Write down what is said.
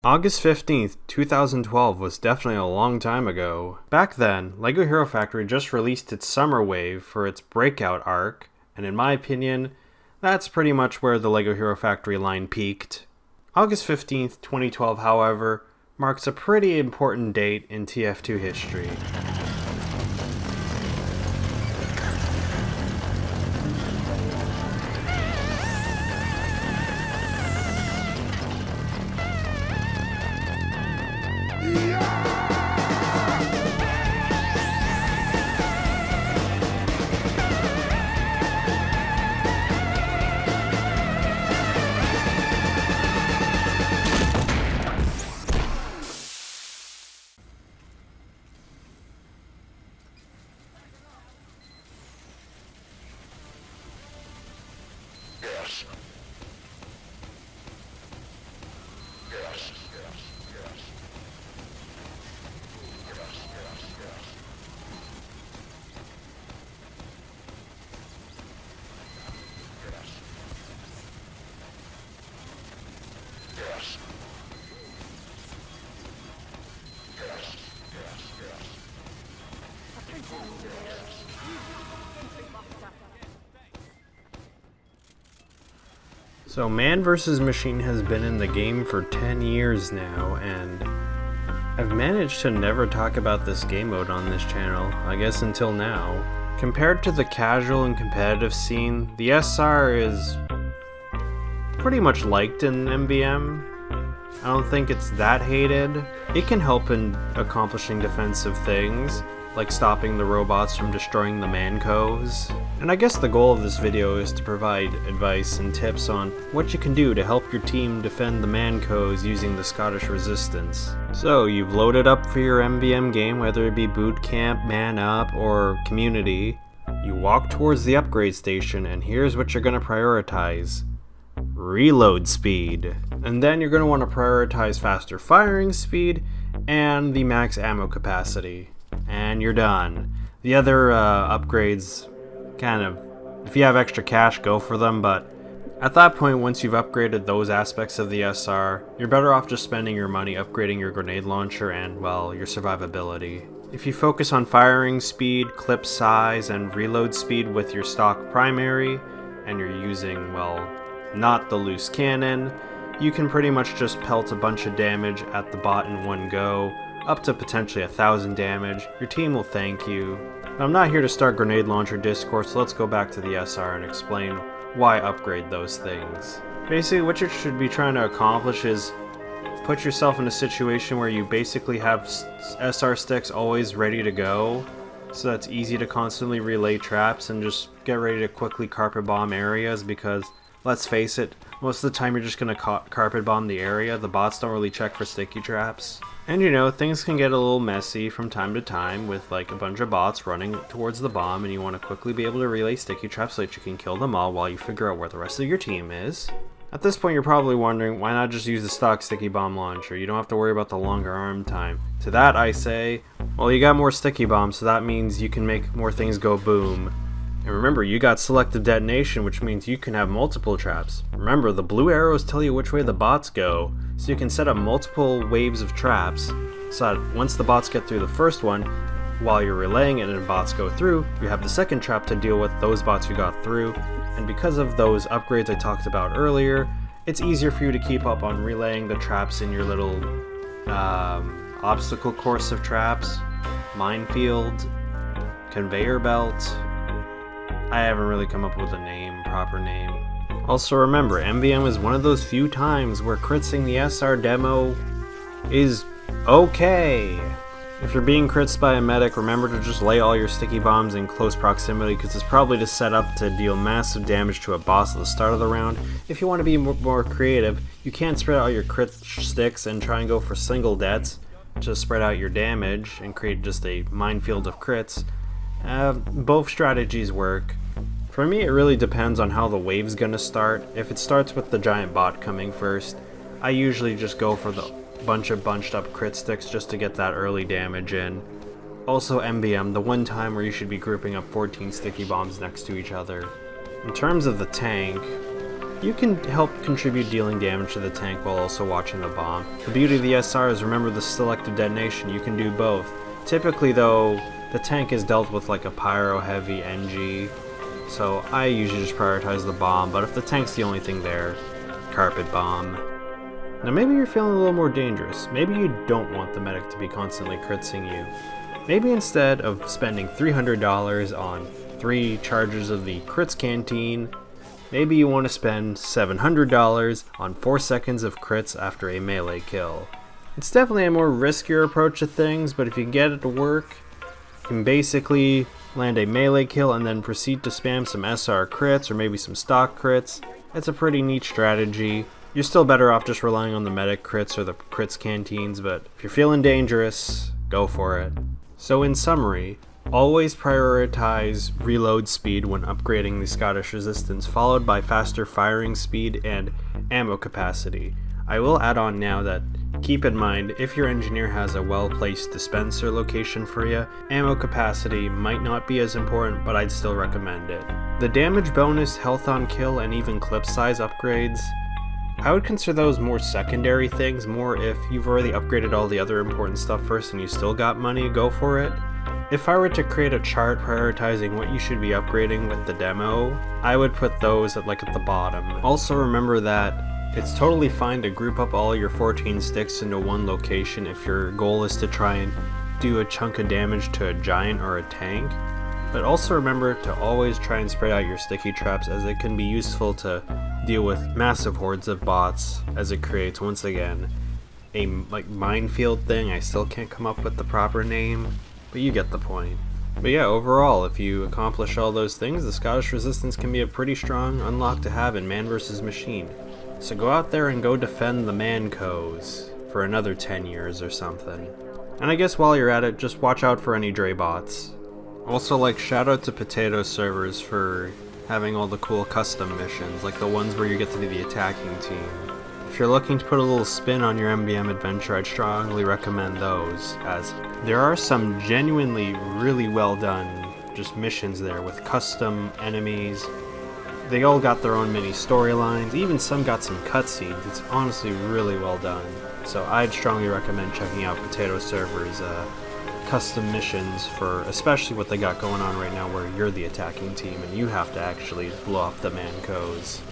August 15th, 2012 was definitely a long time ago. Back then, LEGO Hero Factory just released its summer wave for its breakout arc, and in my opinion, that's pretty much where the LEGO Hero Factory line peaked. August 15th, 2012, however, marks a pretty important date in TF2 history. So Man vs. Machine has been in the game for 10 years now, and I've managed to never talk about this game mode on this channel, I guess until now. Compared to the casual and competitive scene, the SR is pretty much liked in MVM. I don't think it's that hated. It can help in accomplishing defensive things, like stopping the robots from destroying the Mann Cos. And I guess the goal of this video is to provide advice and tips on what you can do to help your team defend the Mann Cos using the Scottish Resistance. So you've loaded up for your MVM game, whether it be Boot Camp, Man Up, or Community. You walk towards the upgrade station, and here's what you're going to prioritize. Reload speed. And then you're going to want to prioritize faster firing speed and the max ammo capacity. And you're done. The other upgrades, kind of, if you have extra cash, go for them, but at that point, once you've upgraded those aspects of the SR, you're better off just spending your money upgrading your grenade launcher and, well, your survivability. If you focus on firing speed, clip size, and reload speed with your stock primary, and you're using, well, not the loose cannon, you can pretty much just pelt a bunch of damage at the bot in one go, up to potentially 1,000 damage. Your team will thank you. I'm not here to start grenade launcher discourse, so let's go back to the SR and explain why upgrade those things. Basically, what you should be trying to accomplish is put yourself in a situation where you basically have SR sticks always ready to go, so that's easy to constantly relay traps and just get ready to quickly carpet bomb areas, because let's face it, most of the time you're just going to carpet bomb the area. The bots don't really check for sticky traps. And you know, things can get a little messy from time to time with like a bunch of bots running towards the bomb, and you want to quickly be able to relay sticky traps so that you can kill them all while you figure out where the rest of your team is. At this point, you're probably wondering, why not just use the stock sticky bomb launcher? You don't have to worry about the longer arm time. To that I say, well, you got more sticky bombs, so that means you can make more things go boom. And remember, you got selective detonation, which means you can have multiple traps. Remember, the blue arrows tell you which way the bots go, so you can set up multiple waves of traps, so that once the bots get through the first one, while you're relaying it and bots go through, you have the second trap to deal with those bots who got through. And because of those upgrades I talked about earlier, it's easier for you to keep up on relaying the traps in your little obstacle course of traps, minefield, conveyor belt. I haven't really come up with a proper name. Also remember, MVM is one of those few times where critzing the SR demo is okay. If you're being critzed by a medic, remember to just lay all your sticky bombs in close proximity, because it's probably just set up to deal massive damage to a boss at the start of the round. If you want to be more creative, you can spread out your crit sticks and try and go for single deaths to spread out your damage and create just a minefield of crits. Both strategies work. For me, it really depends on how the wave's gonna start. If it starts with the giant bot coming first, I usually just go for the bunch of bunched up crit sticks just to get that early damage in. Also MVM, the one time where you should be grouping up 14 sticky bombs next to each other. In terms of the tank, You can help contribute dealing damage to the tank while also watching the bomb. The beauty of the SR is, remember the selective detonation, you can do both. Typically though, the tank is dealt with like a pyro heavy NG, so I usually just prioritize the bomb, but if the tank's the only thing there, carpet bomb. Now maybe you're feeling a little more dangerous. Maybe you don't want the medic to be constantly critzing you. Maybe instead of spending $300 on 3 charges of the crits canteen, maybe you want to spend $700 on 4 seconds of crits after a melee kill. It's definitely a more riskier approach to things, but if you can get it to work, you can basically land a melee kill and then proceed to spam some SR crits or maybe some stock crits. It's a pretty neat strategy. You're still better off just relying on the medic crits or the crits canteens, but if you're feeling dangerous, go for it. So in summary, always prioritize reload speed when upgrading the Scottish Resistance, followed by faster firing speed and ammo capacity. I will add on now that keep in mind, if your engineer has a well-placed dispenser location for you, ammo capacity might not be as important, but I'd still recommend it. The damage bonus, health on kill, and even clip size upgrades, I would consider those more secondary things, more if you've already upgraded all the other important stuff first and you still got money, go for it. If I were to create a chart prioritizing what you should be upgrading with the demo, I would put those at the bottom. Also remember that it's totally fine to group up all your 14 sticks into one location if your goal is to try and do a chunk of damage to a giant or a tank. But also remember to always try and spread out your sticky traps, as it can be useful to deal with massive hordes of bots, as it creates, once again, a minefield thing. I still can't come up with the proper name, but you get the point. But yeah, overall, if you accomplish all those things, the Scottish Resistance can be a pretty strong unlock to have in Man vs. Machine. So go out there and go defend the Mann Cos for another 10 years or something. And I guess while you're at it, just watch out for any Dre bots. Also, shout out to Potato Servers for having all the cool custom missions, like the ones where you get to be the attacking team. If you're looking to put a little spin on your MBM adventure, I'd strongly recommend those, as there are some genuinely really well done just missions there with custom enemies. They all got their own mini storylines, even some got some cutscenes. It's honestly really well done. So I'd strongly recommend checking out Potato Servers' custom missions, for especially what they got going on right now where you're the attacking team and you have to actually blow up the Mann Cos.